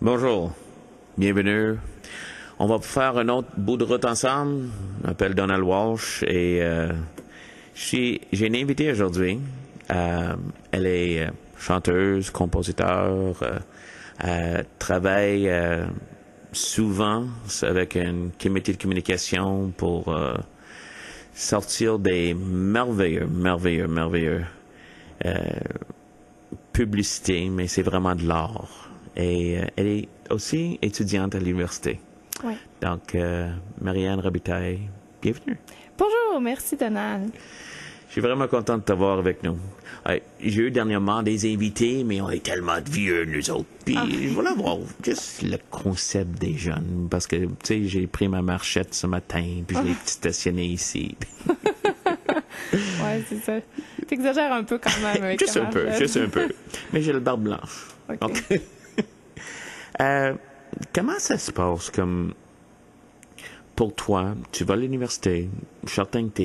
Bonjour, bienvenue. On va faire un autre bout de route ensemble. Je m'appelle Donald Walsh et j'ai une invitée aujourd'hui. Elle est chanteuse, compositeur, travaille souvent avec un comité de communication pour sortir des merveilleux publicités, mais c'est vraiment de l'art. Et elle est aussi étudiante à l'université. Oui. Donc, Marianne Robitaille, bienvenue. Bonjour, merci Donald. Je suis vraiment content de t'avoir avec nous. J'ai eu dernièrement des invités, mais on est tellement vieux, nous autres. Puis, je voulais voir juste le concept des jeunes. Parce que, tu sais, j'ai pris ma marchette ce matin, puis je l'ai stationnée ici. Ouais, c'est ça. T'exagères un peu quand même avec Juste un peu. Mais j'ai le barbe blanche. OK. Donc, comment ça se passe comme pour toi, tu vas à l'université, je suis certain que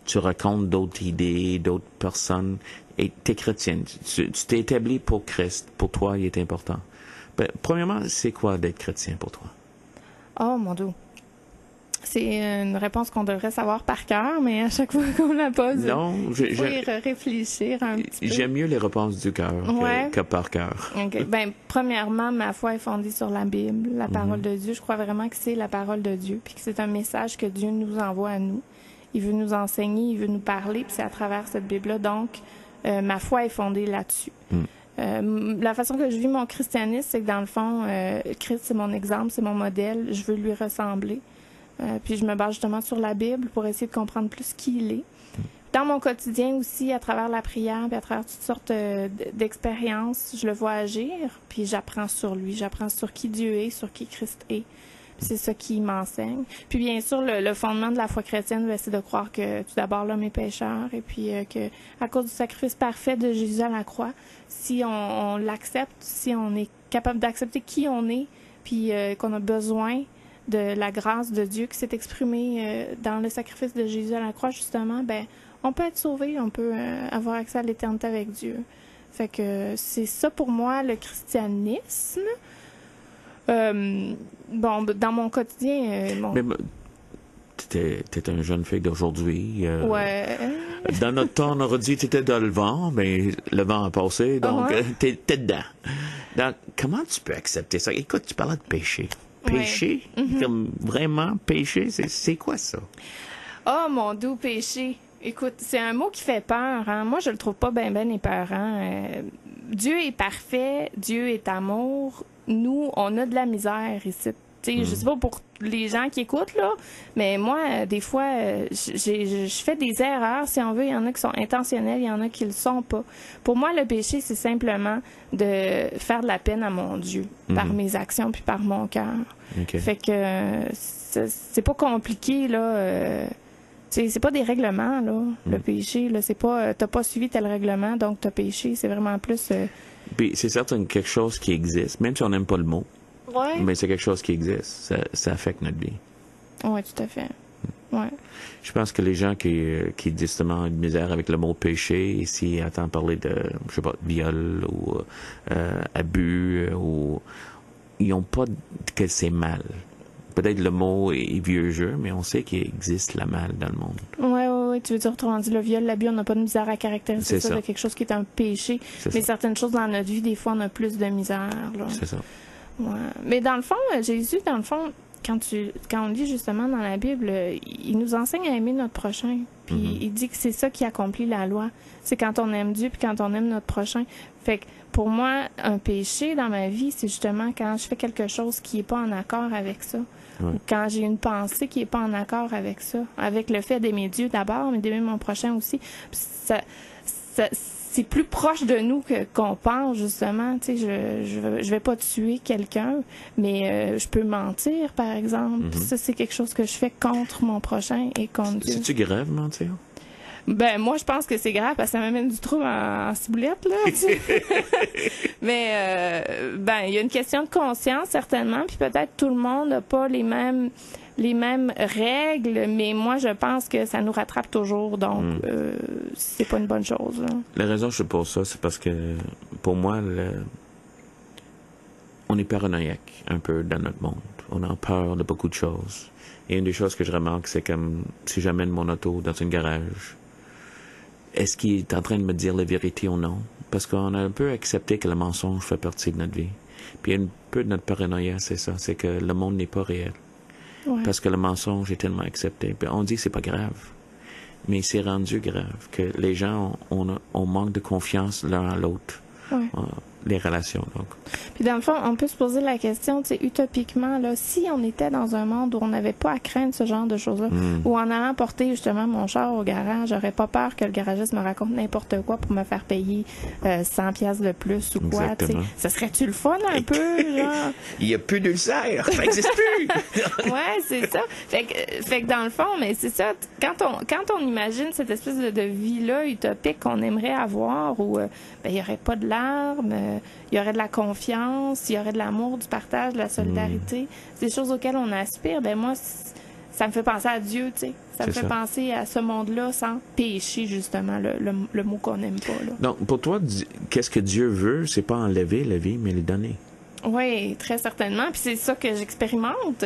tu racontes d'autres idées, d'autres personnes, et tu es chrétienne. Tu t'es établi pour Christ. Pour toi, il est important. Ben, premièrement, c'est quoi d'être chrétien pour toi? Oh, mon Dieu. C'est une réponse qu'on devrait savoir par cœur, mais à chaque fois qu'on la pose, il faut y réfléchir un petit peu. J'aime mieux les réponses du cœur que par cœur. Okay. Ben, premièrement, ma foi est fondée sur la Bible, la parole de Dieu. Je crois vraiment que c'est la parole de Dieu, puis que c'est un message que Dieu nous envoie à nous. Il veut nous enseigner, il veut nous parler, puis c'est à travers cette Bible-là. Donc, ma foi est fondée là-dessus. La façon que je vis mon christianisme, c'est que dans le fond, Christ, c'est mon exemple, c'est mon modèle. Je veux lui ressembler. Puis je me base justement sur la Bible pour essayer de comprendre plus qui il est. Dans mon quotidien aussi, à travers la prière, puis à travers toutes sortes d'expériences, je le vois agir, puis j'apprends sur lui, j'apprends sur qui Dieu est, sur qui Christ est. Puis c'est ça qui m'enseigne. Puis bien sûr, le fondement de la foi chrétienne, c'est de croire que tout d'abord l'homme est pécheur, et puis que à cause du sacrifice parfait de Jésus à la croix, si on l'accepte, si on est capable d'accepter qui on est, puis qu'on a besoin de la grâce de Dieu qui s'est exprimée dans le sacrifice de Jésus à la croix, justement, ben on peut être sauvé, on peut avoir accès à l'éternité avec Dieu. Fait que c'est ça pour moi, le christianisme. Bon, dans mon quotidien... Mais t'es une jeune fille d'aujourd'hui. Ouais. Dans notre temps, on aurait dit que t'étais dans le vent, mais le vent a passé, donc t'es dedans. Donc, comment tu peux accepter ça? Écoute, tu parlais de péché. Péché? Comme vraiment péché? C'est quoi ça? Oh, mon doux péché! Écoute, c'est un mot qui fait peur. Hein? Moi, je le trouve pas bien épeurant. Dieu est parfait, Dieu est amour. Nous, on a de la misère ici. Je sais pas pour les gens qui écoutent, là, mais moi, des fois, je fais des erreurs, si on veut. Il y en a qui sont intentionnelles, il y en a qui le sont pas. Pour moi, le péché, c'est simplement de faire de la peine à mon Dieu par mes actions puis par mon cœur. Okay. Fait que c'est pas compliqué, là. C'est pas des règlements, là. Le péché, là, c'est pas t'as pas suivi tel règlement, donc t'as péché. C'est vraiment plus... Puis c'est certain quelque chose qui existe, même si on n'aime pas le mot. Ouais. Mais c'est quelque chose qui existe. Ça affecte notre vie. Oui, tout à fait. Ouais. Je pense que les gens qui disent justement une misère avec le mot péché, s'ils entendent parler de, je sais pas, viol ou abus, ou ils n'ont pas que c'est mal. Peut-être le mot est vieux jeu, mais on sait qu'il existe le mal dans le monde. Oui. Tu veux dire, autrement dit, le viol, l'abus, on n'a pas de misère à caractériser ça de quelque chose qui est un péché. Mais certaines choses dans notre vie, des fois, on a plus de misère. Là. C'est ça. Ouais. Mais dans le fond, Jésus, quand on lit justement dans la Bible, il nous enseigne à aimer notre prochain. Puis il dit que c'est ça qui accomplit la loi. C'est quand on aime Dieu puis quand on aime notre prochain. Fait que pour moi, un péché dans ma vie, c'est justement quand je fais quelque chose qui est pas en accord avec ça. Ou quand j'ai une pensée qui est pas en accord avec ça. Avec le fait d'aimer Dieu d'abord, mais d'aimer mon prochain aussi. C'est plus proche de nous qu'on pense, justement. Tu sais, je vais pas tuer quelqu'un, mais je peux mentir, par exemple. Ça, c'est quelque chose que je fais contre mon prochain et contre Dieu. C'est-tu grave, mentir? Ben, moi, je pense que c'est grave parce que ça m'amène du trouble en ciboulette, là. Mais, il y a une question de conscience, certainement, puis peut-être tout le monde n'a pas les mêmes règles, mais moi, je pense que ça nous rattrape toujours, donc c'est pas une bonne chose. Là. La raison que je pose ça, c'est parce que, pour moi, on est paranoïaque un peu dans notre monde. On a peur de beaucoup de choses. Et une des choses que je remarque, c'est comme si j'amène mon auto dans un garage, est-ce qu'il est en train de me dire la vérité ou non? Parce qu'on a un peu accepté que le mensonge fait partie de notre vie. Puis un peu de notre paranoïa, c'est ça, c'est que le monde n'est pas réel. Ouais. Parce que le mensonge est tellement accepté. Puis on dit que c'est pas grave. Mais c'est rendu grave que les gens, on manque de confiance l'un à l'autre. Ouais. Les relations, donc. Puis dans le fond, on peut se poser la question, tu sais, utopiquement, là, si on était dans un monde où on n'avait pas à craindre ce genre de choses-là, où en allant porter justement mon char au garage, j'aurais pas peur que le garagiste me raconte n'importe quoi pour me faire payer 100 piastres de plus ou quoi, tu sais. Ça serait-tu le fun un peu, genre? Il y a plus d'ulcères, ça n'existe plus! Ouais, c'est ça. Fait que dans le fond, mais c'est ça, quand on imagine cette espèce de vie-là utopique qu'on aimerait avoir, où il y aurait pas de larmes, il y aurait de la confiance, il y aurait de l'amour, du partage, de la solidarité. C'est des choses auxquelles on aspire. Ben moi, ça me fait penser à Dieu, tu sais. Ça me fait penser à ce monde-là sans péché, justement, le mot qu'on n'aime pas. Là. Donc, pour toi, qu'est-ce que Dieu veut? C'est pas enlever la vie, mais lui donner. Oui, très certainement. Puis c'est ça que j'expérimente.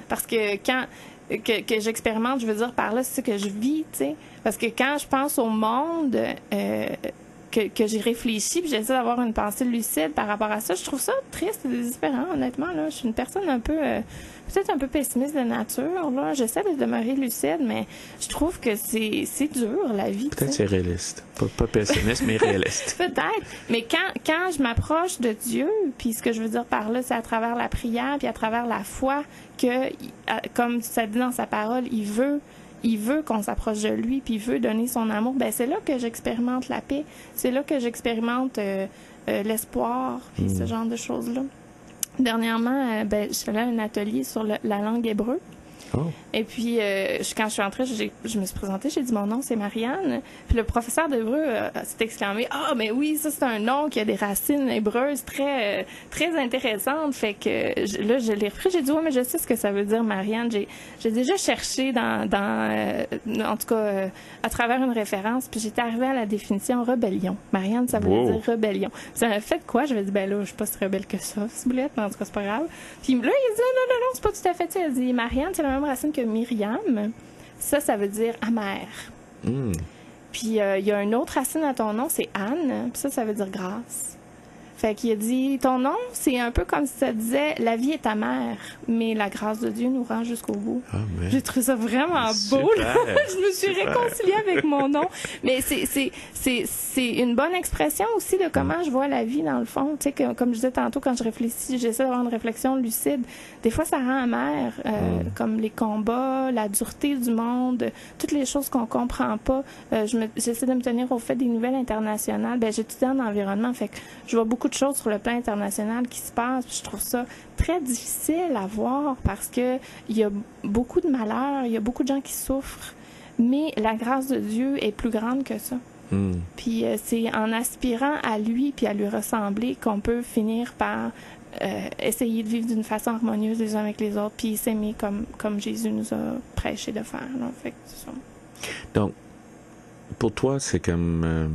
Parce que quand... Que j'expérimente, je veux dire, par là, c'est ça que je vis, tu sais. Parce que quand je pense au monde... que j'ai réfléchi, puis j'essaie d'avoir une pensée lucide par rapport à ça. Je trouve ça triste et désespérant, honnêtement. Là. Je suis une personne un peu, peut-être un peu pessimiste de nature. Là. J'essaie de demeurer lucide, mais je trouve que c'est dur, la vie. Peut-être c'est réaliste. Pas pessimiste, mais réaliste. Peut-être. Mais quand je m'approche de Dieu, puis ce que je veux dire par là, c'est à travers la prière, puis à travers la foi, que, comme ça dit dans sa parole, il veut qu'on s'approche de lui, puis il veut donner son amour. Ben c'est là que j'expérimente la paix. C'est là que j'expérimente l'espoir, puis ce genre de choses-là. Dernièrement, je suis allée à un atelier sur la langue hébreu. Oh. Et puis, quand je suis entrée, je me suis présentée, j'ai dit mon nom, c'est Marianne. Puis le professeur d'hébreu s'est exclamé, mais oui, ça c'est un nom qui a des racines hébreuses très très intéressantes. Fait que là, je l'ai repris, j'ai dit mais je sais ce que ça veut dire, Marianne. J'ai déjà cherché en tout cas à travers une référence, puis j'étais arrivée à la définition rébellion. Marianne, ça veut dire rébellion. Ça m'a fait quoi? Je me dit là, je suis pas si rebelle que ça, ciboulette, mais en tout cas c'est pas grave. Puis là, il a dit non, c'est pas tout à fait ça. Il a dit Marianne, c'est la même racine que Myriam. Ça veut dire amère. Puis il y a une autre racine à ton nom, c'est Anne. Puis ça veut dire grâce. Fait qu'il a dit, ton nom, c'est un peu comme si ça disait, la vie est amère, mais la grâce de Dieu nous rend jusqu'au bout. Amen. J'ai trouvé ça vraiment beau. Là. Je me suis réconciliée avec mon nom. Mais c'est une bonne expression aussi de comment je vois la vie dans le fond. Tu sais, comme je disais tantôt, quand je réfléchis, j'essaie d'avoir une réflexion lucide. Des fois, ça rend amère, comme les combats, la dureté du monde, toutes les choses qu'on comprend pas. J'essaie de me tenir au fait des nouvelles internationales. J'étudie en environnement, fait que je vois beaucoup de choses sur le plan international qui se passent. Puis je trouve ça très difficile à voir parce que il y a beaucoup de malheurs, il y a beaucoup de gens qui souffrent, mais la grâce de Dieu est plus grande que ça. Puis c'est en aspirant à lui puis à lui ressembler qu'on peut finir par essayer de vivre d'une façon harmonieuse les uns avec les autres puis s'aimer comme Jésus nous a prêché de faire. Là. Fait que c'est ça. Donc, pour toi, c'est comme...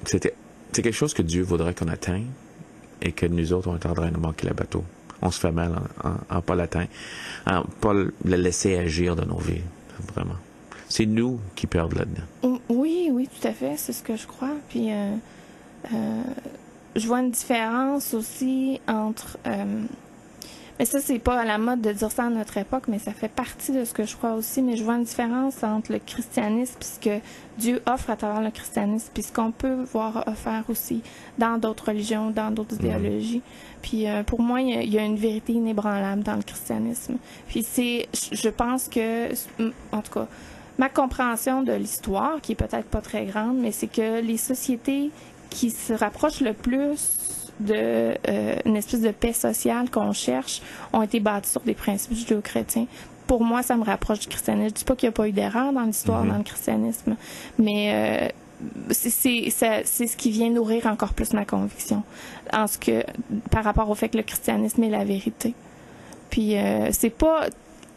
c'est quelque chose que Dieu voudrait qu'on atteigne et que nous autres, on est en train de manquer le bateau. On se fait mal en pas l'atteindre, en pas le laisser agir dans nos vies, vraiment. C'est nous qui perdons là-dedans. Oui, tout à fait, c'est ce que je crois. Puis, je vois une différence aussi entre... mais ça, c'est pas à la mode de dire ça à notre époque, mais ça fait partie de ce que je crois aussi. Mais je vois une différence entre le christianisme et ce que Dieu offre à travers le christianisme, puis ce qu'on peut voir offert aussi dans d'autres religions, dans d'autres idéologies. Puis pour moi, il y a une vérité inébranlable dans le christianisme. Puis je pense que, en tout cas, ma compréhension de l'histoire, qui est peut-être pas très grande, mais c'est que les sociétés qui se rapprochent le plus de une espèce de paix sociale qu'on cherche ont été bâties sur des principes judéo-chrétiens. Pour moi, ça me rapproche du christianisme. Je dis pas qu'il n'y a pas eu d'erreur dans l'histoire, dans le christianisme, mais c'est ce qui vient nourrir encore plus ma conviction par rapport au fait que le christianisme est la vérité. Puis c'est pas...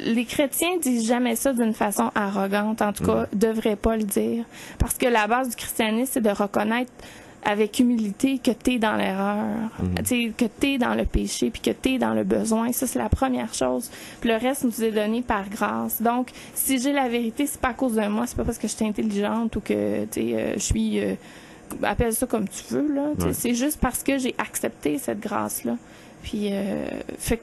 Les chrétiens disent jamais ça d'une façon arrogante, en tout cas, devraient pas le dire. Parce que la base du christianisme, c'est de reconnaître avec humilité que t'es dans l'erreur, que t'es dans le péché, puis que t'es dans le besoin. Ça, c'est la première chose. Puis le reste nous est donné par grâce. Donc, si j'ai la vérité, c'est pas à cause de moi, c'est pas parce que je suis intelligente ou que je suis... appelle ça comme tu veux, là. Ouais. C'est juste parce que j'ai accepté cette grâce-là. Puis,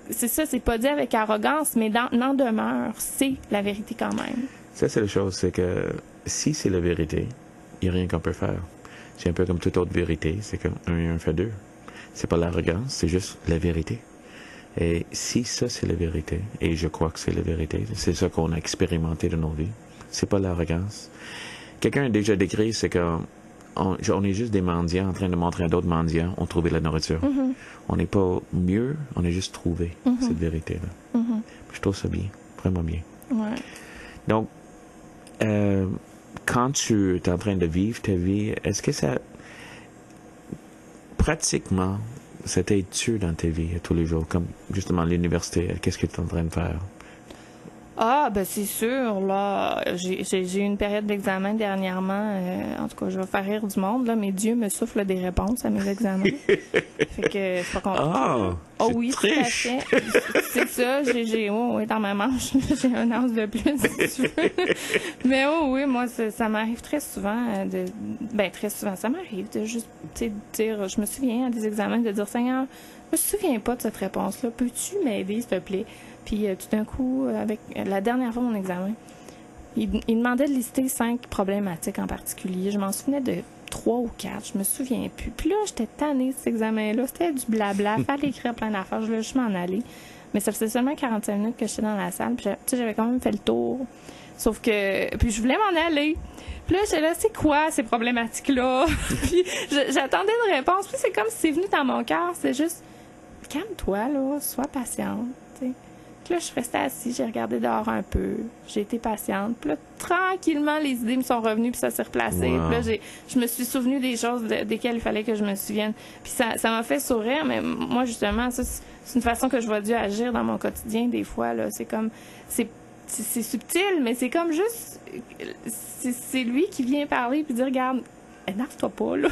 c'est ça, c'est pas dit avec arrogance, mais n'en demeure, c'est la vérité quand même. Ça, c'est la chose, c'est que si c'est la vérité, il n'y a rien qu'on peut faire. C'est un peu comme toute autre vérité, c'est que 1 et 1 fait 2. C'est pas l'arrogance, c'est juste la vérité. Et si ça, c'est la vérité, et je crois que c'est la vérité, c'est ça qu'on a expérimenté dans nos vies, c'est pas l'arrogance. Quelqu'un a déjà décrit, c'est qu'on on est juste des mendiants en train de montrer à d'autres mendiants ont trouvé la nourriture. On n'est pas mieux, on a juste trouvé cette vérité-là. Je trouve ça bien, vraiment bien. Ouais. Donc, quand tu es en train de vivre ta vie, est-ce que ça, pratiquement, ça t'aide-tu dans ta vie tous les jours, comme justement l'université, qu'est-ce que tu es en train de faire? Ah, ben c'est sûr, là, j'ai eu une période d'examen dernièrement, en tout cas, je vais faire rire du monde, là, mais Dieu me souffle des réponses à mes examens. Fait que c'est pas compliqué. Oh oui, tout à fait. C'est ça, j'ai dans ma manche, j'ai un as de plus, si tu veux. Mais oui, moi, ça m'arrive très souvent très souvent, ça m'arrive de juste, dire, je me souviens à des examens de dire, Seigneur, je me souviens pas de cette réponse-là, peux-tu m'aider, s'il te plaît? Puis tout d'un coup, avec la dernière fois de mon examen, il demandait de lister 5 problématiques en particulier. Je m'en souvenais de 3 ou 4, je me souviens plus. Puis là, j'étais tannée de cet examen-là. C'était du blabla, fallait écrire plein d'affaires. Je voulais juste m'en aller. Mais ça faisait seulement 45 minutes que j'étais dans la salle. Puis j'avais quand même fait le tour. Sauf que... Puis je voulais m'en aller. Puis là, j'étais là, c'est quoi ces problématiques-là? Puis j'attendais une réponse. Puis c'est comme si c'est venu dans mon cœur. C'est juste, calme-toi, là, sois patiente, t'sais. Puis là, je suis restée assise, j'ai regardé dehors un peu, j'ai été patiente. Puis là, tranquillement, les idées me sont revenues, puis ça s'est replacé. Wow. Puis là, je me suis souvenue des choses desquelles il fallait que je me souvienne. Puis ça m'a fait sourire, mais moi, justement, ça, c'est une façon que je vois Dieu agir dans mon quotidien, des fois, là. C'est comme, c'est subtil, mais c'est comme juste, c'est lui qui vient parler, puis dire, regarde, énerve-toi pas, là.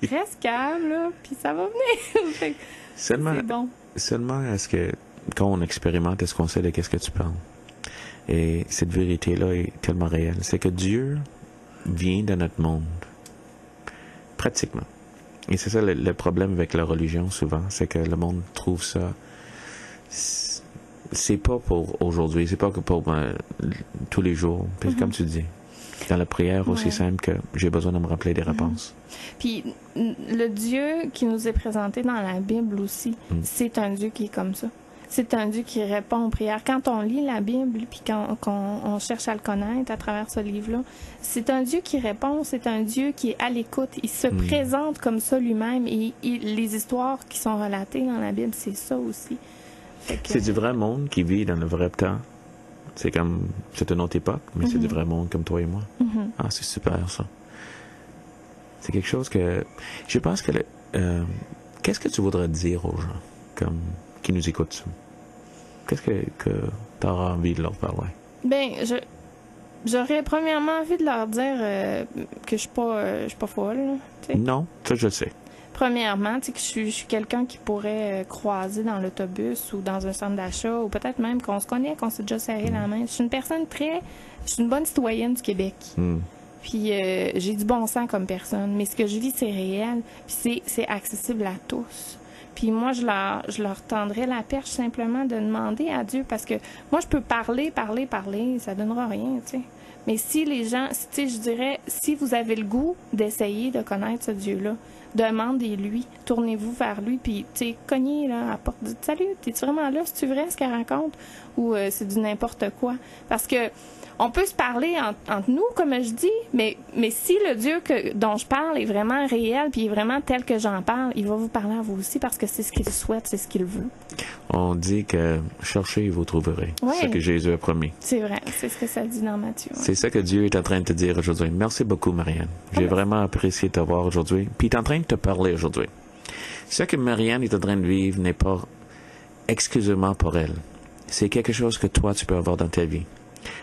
Reste calme, là, puis ça va venir. Fait que c'est bon. Seulement, est-ce que, quand on expérimente, est-ce qu'on sait de qu'est-ce que tu parles? Et cette vérité-là est tellement réelle. C'est que Dieu vient dans notre monde. Pratiquement. Et c'est ça le problème avec la religion, souvent. C'est que le monde trouve ça... C'est pas pour aujourd'hui. C'est pas que pour tous les jours. Puis comme tu dis, dans la prière aussi simple que j'ai besoin de me rappeler des réponses. Puis le Dieu qui nous est présenté dans la Bible aussi, c'est un Dieu qui est comme ça. C'est un Dieu qui répond aux prières. Quand on lit la Bible, puis quand on cherche à le connaître à travers ce livre-là, c'est un Dieu qui répond, c'est un Dieu qui est à l'écoute. Il se présente comme ça lui-même. Et les histoires qui sont relatées dans la Bible, c'est ça aussi. C'est du vrai monde qui vit dans le vrai temps. C'est comme, c'est une autre époque, mais c'est du vrai monde comme toi et moi. Ah, c'est super, ça. C'est quelque chose que... Je pense que... qu'est-ce que tu voudrais dire aux gens comme qui nous écoutent? Qu'est-ce que tu auras envie de leur parler? Ben, j'aurais premièrement envie de leur dire que je suis pas folle. T'sais. Non, ça je le sais. Premièrement, que je suis quelqu'un qui pourrait croiser dans l'autobus ou dans un centre d'achat, ou peut-être même qu'on se connaît, qu'on s'est déjà serré la main. Je suis une personne je suis une bonne citoyenne du Québec. Puis j'ai du bon sens comme personne, mais ce que je vis, c'est réel, puis c'est accessible à tous. Puis moi, je leur tendrais la perche simplement de demander à Dieu, parce que moi, je peux parler, ça donnera rien, tu sais. Mais si les gens, tu sais, je dirais, si vous avez le goût d'essayer de connaître ce Dieu-là, demandez-lui, tournez-vous vers lui, puis, tu sais, cognez là, à la porte, dites « Salut, t'es-tu vraiment là? C'est-tu vrai ce qu'elle raconte? » Ou c'est du n'importe quoi. Parce que on peut se parler entre nous, comme je dis, mais si le Dieu dont je parle est vraiment réel, puis est vraiment tel que j'en parle, il va vous parler à vous aussi, parce que c'est ce qu'il souhaite, c'est ce qu'il veut. On dit que cherchez et vous trouverez. Ouais. C'est ce que Jésus a promis. C'est vrai, c'est ce que ça dit dans Matthieu. Ouais. C'est ça que Dieu est en train de te dire aujourd'hui. Merci beaucoup, Marianne. J'ai vraiment apprécié de te voir aujourd'hui. Puis il est en train de te parler aujourd'hui. Ce que Marianne est en train de vivre n'est pas exclusivement pour elle. C'est quelque chose que toi, tu peux avoir dans ta vie.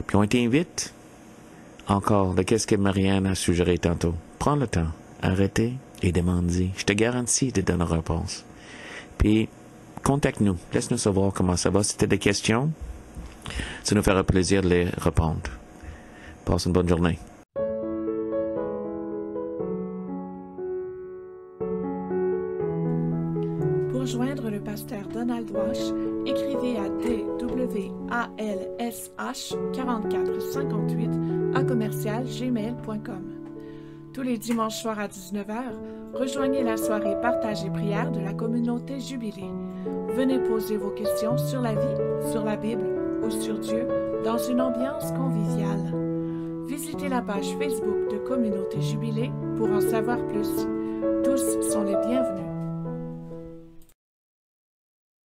Puis on t'invite encore de qu'est-ce que Marianne a suggéré tantôt. Prends le temps, arrêtez et demande-y. Je te garantis de donner une réponse. Puis, contacte-nous. Laisse-nous savoir comment ça va. Si tu as des questions, ça nous fera plaisir de les répondre. Passe une bonne journée. Pour joindre le pasteur Donald Wash, écrivez à dwalsh4458@commercialgmail.com. Tous les dimanches soirs à 19h, rejoignez la soirée Partage et prière de la communauté Jubilé. Venez poser vos questions sur la vie, sur la Bible ou sur Dieu dans une ambiance conviviale. Visitez la page Facebook de Communauté Jubilé pour en savoir plus. Tous sont les bienvenus.